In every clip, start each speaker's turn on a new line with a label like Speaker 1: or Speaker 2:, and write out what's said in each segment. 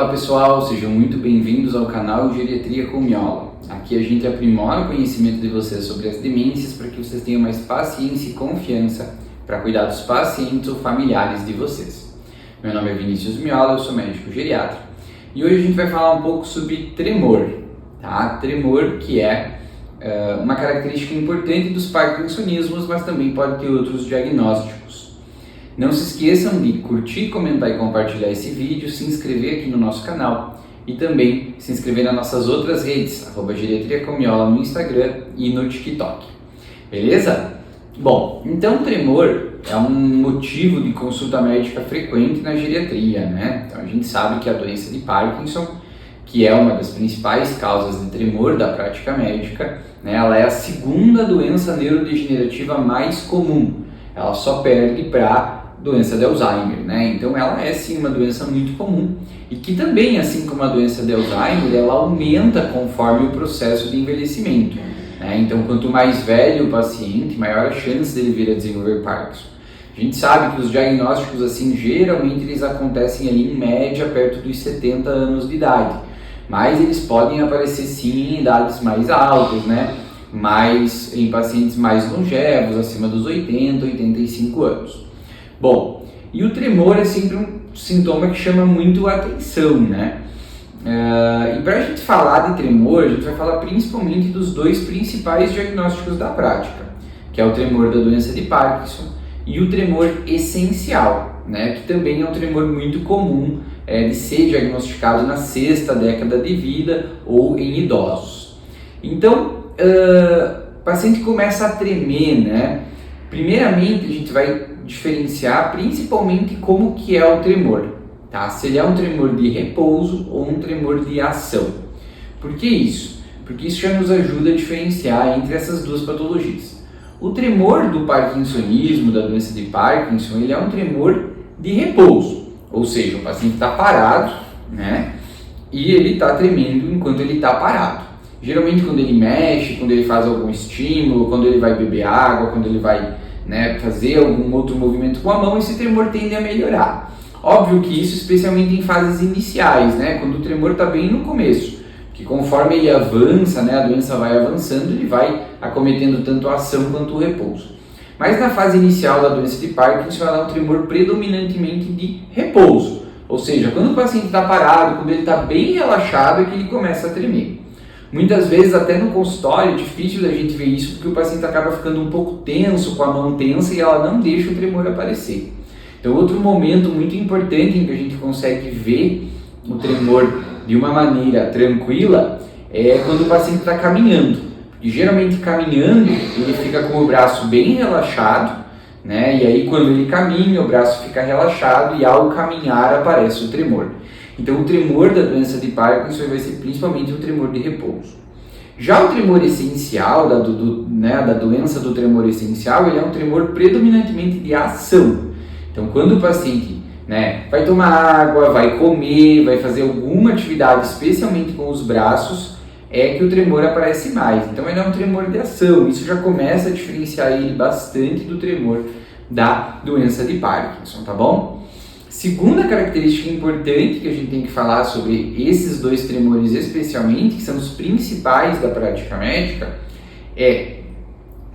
Speaker 1: Fala pessoal, sejam muito bem-vindos ao canal Geriatria com Miola. Aqui a gente aprimora o conhecimento de vocês sobre as demências para que vocês tenham mais paciência e confiança para cuidar dos pacientes ou familiares de vocês. Meu nome é Vinícius Miola, eu sou médico geriatra e hoje a gente vai falar um pouco sobre tremor, tá? Tremor que é uma característica importante dos parkinsonismos, mas também pode ter outros diagnósticos. Não se esqueçam de curtir, comentar e compartilhar esse vídeo, se inscrever aqui no nosso canal e também se inscrever nas nossas outras redes, @Geriatria com Miola no Instagram e no TikTok. Beleza? Bom, então tremor é um motivo de consulta médica frequente na geriatria, né? Então a gente sabe que a doença de Parkinson, que é uma das principais causas de tremor da prática médica, né? Ela é a segunda doença neurodegenerativa mais comum. Ela só perde para doença de Alzheimer, né? Então ela é sim uma doença muito comum e que também, assim como a doença de Alzheimer, ela aumenta conforme o processo de envelhecimento, né? Então quanto mais velho o paciente, maior a chance dele vir a desenvolver Parkinson. A gente sabe que os diagnósticos assim, geralmente eles acontecem ali em média perto dos 70 anos de idade, mas eles podem aparecer sim em idades mais altas, né? Mais em pacientes mais longevos, acima dos 80, 85 anos. Bom, e o tremor é sempre um sintoma que chama muito a atenção, né? E para a gente falar de tremor, a gente vai falar principalmente dos dois principais diagnósticos da prática, que é o tremor da doença de Parkinson e o tremor essencial, né? Que também é um tremor muito comum de ser diagnosticado na 6ª década de vida ou em idosos. Então, o paciente começa a tremer, né? Primeiramente, a gente vai diferenciar principalmente como que é o tremor, tá? Se ele é um tremor de repouso ou um tremor de ação. Por que isso? Porque isso já nos ajuda a diferenciar entre essas duas patologias. O tremor do parkinsonismo, da doença de Parkinson, ele é um tremor de repouso, ou seja, o paciente está parado, né? E ele está tremendo enquanto ele está parado. Geralmente quando ele mexe, quando ele faz algum estímulo, quando ele vai beber água, quando ele vai, né, fazer algum outro movimento com a mão, esse tremor tende a melhorar. Óbvio que isso especialmente em fases iniciais, né, quando o tremor está bem no começo, que conforme ele avança, né, a doença vai avançando, ele vai acometendo tanto a ação quanto o repouso. Mas na fase inicial da doença de Parkinson, ela é um tremor predominantemente de repouso, ou seja, quando o paciente está parado, quando ele está bem relaxado, é que ele começa a tremer. Muitas vezes até no consultório é difícil da gente ver isso porque o paciente acaba ficando um pouco tenso, com a mão tensa e ela não deixa o tremor aparecer. Então outro momento muito importante em que a gente consegue ver o tremor de uma maneira tranquila é quando o paciente está caminhando. E geralmente caminhando ele fica com o braço bem relaxado, né? E aí quando ele caminha o braço fica relaxado e ao caminhar aparece o tremor. Então o tremor da doença de Parkinson vai ser principalmente um tremor de repouso. Já o tremor essencial, da doença do tremor essencial, ele é um tremor predominantemente de ação. Então quando o paciente, né, vai tomar água, vai comer, vai fazer alguma atividade, especialmente com os braços, é que o tremor aparece mais. Então ele é um tremor de ação, isso já começa a diferenciar ele bastante do tremor da doença de Parkinson, tá bom? Segunda característica importante que a gente tem que falar sobre esses dois tremores especialmente, que são os principais da prática médica, é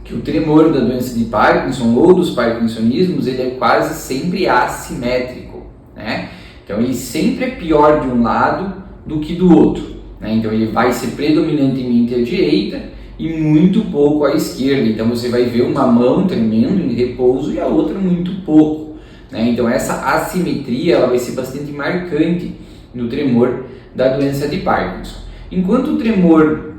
Speaker 1: que o tremor da doença de Parkinson ou dos parkinsonismos, ele é quase sempre assimétrico, né? Então ele sempre é pior de um lado do que do outro, né? Então ele vai ser predominantemente à direita e muito pouco à esquerda. Então você vai ver uma mão tremendo em repouso e a outra muito pouco. Então essa assimetria ela vai ser bastante marcante no tremor da doença de Parkinson. Enquanto o tremor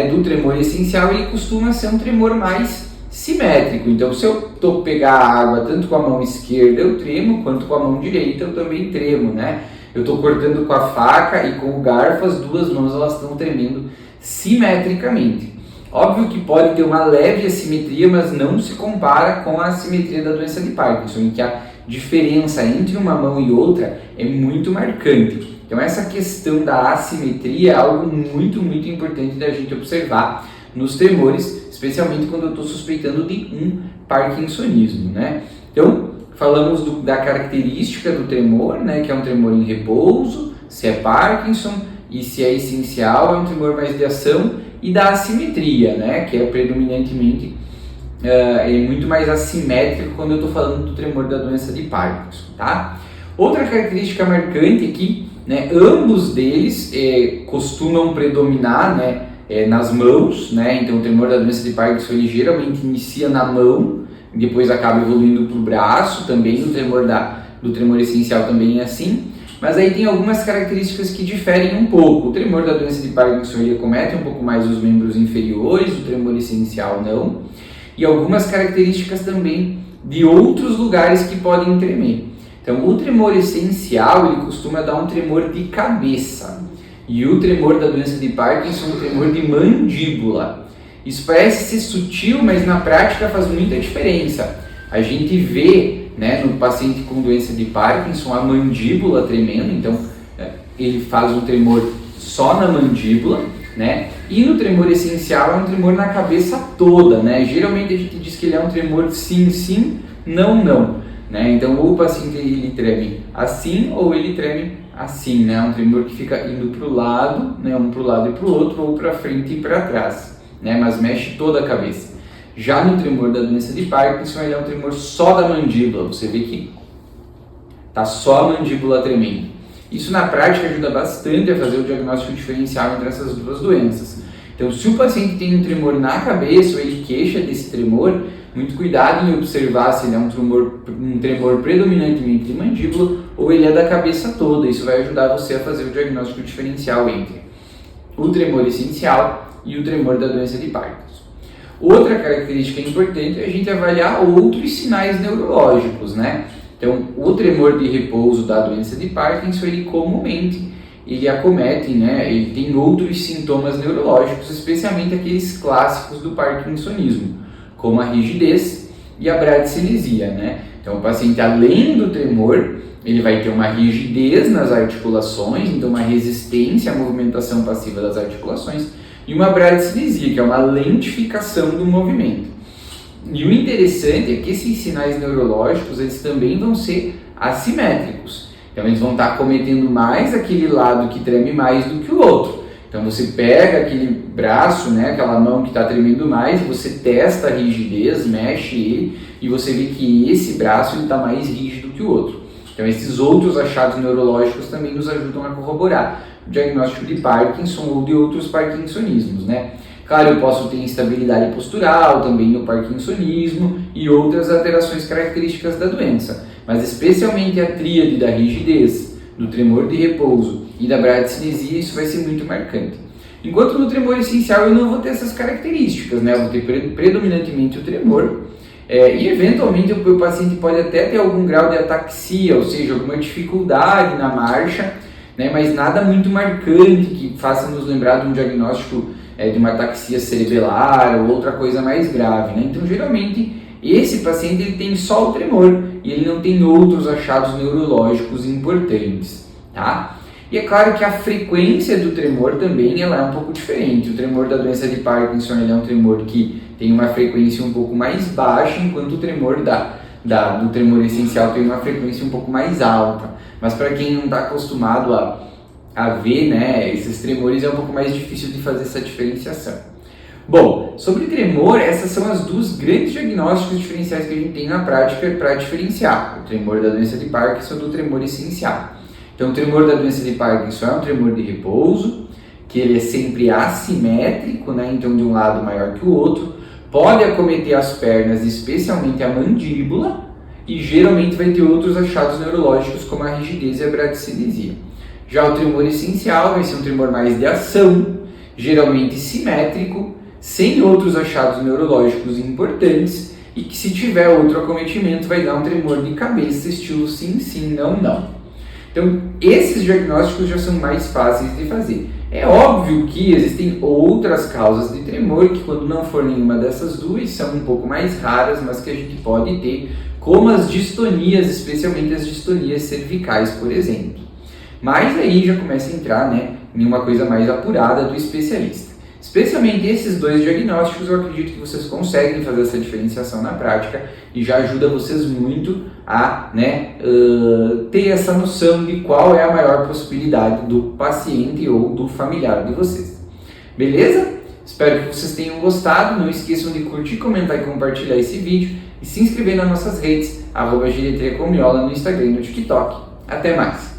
Speaker 1: do tremor essencial ele costuma ser um tremor mais simétrico. Então se eu pegar a água tanto com a mão esquerda eu tremo, quanto com a mão direita eu também tremo, né? Eu estou cortando com a faca e com o garfo, as duas mãos elas estão tremendo simetricamente. Óbvio que pode ter uma leve assimetria, mas não se compara com a assimetria da doença de Parkinson, em que a diferença entre uma mão e outra é muito marcante. Então essa questão da assimetria é algo muito, muito importante da gente observar nos tremores, especialmente quando eu estou suspeitando de um parkinsonismo, né? Então, falamos da característica do tremor, né, que é um tremor em repouso, se é Parkinson, e se é essencial, é um tremor mais de ação, e da assimetria, né, que é predominantemente muito mais assimétrico quando eu estou falando do tremor da doença de Parkinson, tá? Outra característica marcante aqui, né, ambos deles costumam predominar, né, nas mãos, né, então o tremor da doença de Parkinson ele geralmente inicia na mão, depois acaba evoluindo para o braço, também do tremor essencial também é assim, mas aí tem algumas características que diferem um pouco. O tremor da doença de Parkinson ele acomete um pouco mais os membros inferiores, o tremor essencial não, e algumas características também de outros lugares que podem tremer. Então, o tremor essencial ele costuma dar um tremor de cabeça, e o tremor da doença de Parkinson um tremor de mandíbula. Isso parece ser sutil, mas na prática faz muita diferença. A gente vê, né, no paciente com doença de Parkinson a mandíbula tremendo, então ele faz um tremor só na mandíbula, né? E no tremor essencial é um tremor na cabeça toda, né? Geralmente a gente diz que ele é um tremor sim, sim, não, não, né? Então ou o paciente ele treme assim ou ele treme assim, né? Um tremor que fica indo para o lado, né? Um para o lado e para o outro, ou para frente e para trás, né? Mas mexe toda a cabeça. Já no tremor da doença de Parkinson, ele é um tremor só da mandíbula, você vê que tá só a mandíbula tremendo. Isso na prática ajuda bastante a fazer o diagnóstico diferencial entre essas duas doenças. Então, se o paciente tem um tremor na cabeça ou ele queixa desse tremor, muito cuidado em observar se ele é um tremor predominantemente de mandíbula ou ele é da cabeça toda. Isso vai ajudar você a fazer o diagnóstico diferencial entre o tremor essencial e o tremor da doença de Parkinson. Outra característica importante é a gente avaliar outros sinais neurológicos, né? Então, o tremor de repouso da doença de Parkinson, ele comumente acomete, né? Ele tem outros sintomas neurológicos, especialmente aqueles clássicos do parkinsonismo, como a rigidez e a bradicinesia, né? Então, o paciente, além do tremor, ele vai ter uma rigidez nas articulações, então uma resistência à movimentação passiva das articulações, e uma bradicinesia, que é uma lentificação do movimento. E o interessante é que esses sinais neurológicos eles também vão ser assimétricos. Então eles vão estar acometendo mais aquele lado que treme mais do que o outro. Então você pega aquele braço, né, aquela mão que está tremendo mais, você testa a rigidez, mexe ele e você vê que esse braço está mais rígido que o outro. Então esses outros achados neurológicos também nos ajudam a corroborar o diagnóstico de Parkinson ou de outros parkinsonismos, né? Claro, eu posso ter instabilidade postural também no parkinsonismo e outras alterações características da doença, mas especialmente a tríade da rigidez, do tremor de repouso e da bradicinesia, isso vai ser muito marcante. Enquanto no tremor essencial eu não vou ter essas características, né? Eu vou ter predominantemente o tremor, e eventualmente o paciente pode até ter algum grau de ataxia, ou seja, alguma dificuldade na marcha, né, mas nada muito marcante que faça nos lembrar de um diagnóstico de uma ataxia cerebelar ou outra coisa mais grave, né? Então, geralmente, esse paciente ele tem só o tremor e ele não tem outros achados neurológicos importantes, tá? E é claro que a frequência do tremor também ela é um pouco diferente. O tremor da doença de Parkinson ele é um tremor que tem uma frequência um pouco mais baixa, enquanto o tremor do tremor essencial tem uma frequência um pouco mais alta. Mas para quem não está acostumado a ver, né, esses tremores, é um pouco mais difícil de fazer essa diferenciação. Bom, sobre tremor, essas são as duas grandes diagnósticos diferenciais que a gente tem na prática para diferenciar o tremor da doença de Parkinson do tremor essencial. Então, o tremor da doença de Parkinson é um tremor de repouso, que ele é sempre assimétrico, né, então de um lado maior que o outro, pode acometer as pernas, especialmente a mandíbula, e geralmente vai ter outros achados neurológicos como a rigidez e a bradicinesia. Já o tremor essencial vai ser um tremor mais de ação, geralmente simétrico, sem outros achados neurológicos importantes e que se tiver outro acometimento vai dar um tremor de cabeça estilo sim, sim, não, não. Então esses diagnósticos já são mais fáceis de fazer. É óbvio que existem outras causas de tremor que quando não for nenhuma dessas duas são um pouco mais raras, mas que a gente pode ter, como as distonias, especialmente as distonias cervicais, por exemplo. Mas aí já começa a entrar, né, em uma coisa mais apurada do especialista. Especialmente esses dois diagnósticos, eu acredito que vocês conseguem fazer essa diferenciação na prática e já ajuda vocês muito a ter essa noção de qual é a maior possibilidade do paciente ou do familiar de vocês. Beleza? Espero que vocês tenham gostado. Não esqueçam de curtir, comentar e compartilhar esse vídeo e se inscrever nas nossas redes, @geriatriacomiola no Instagram e no TikTok. Até mais!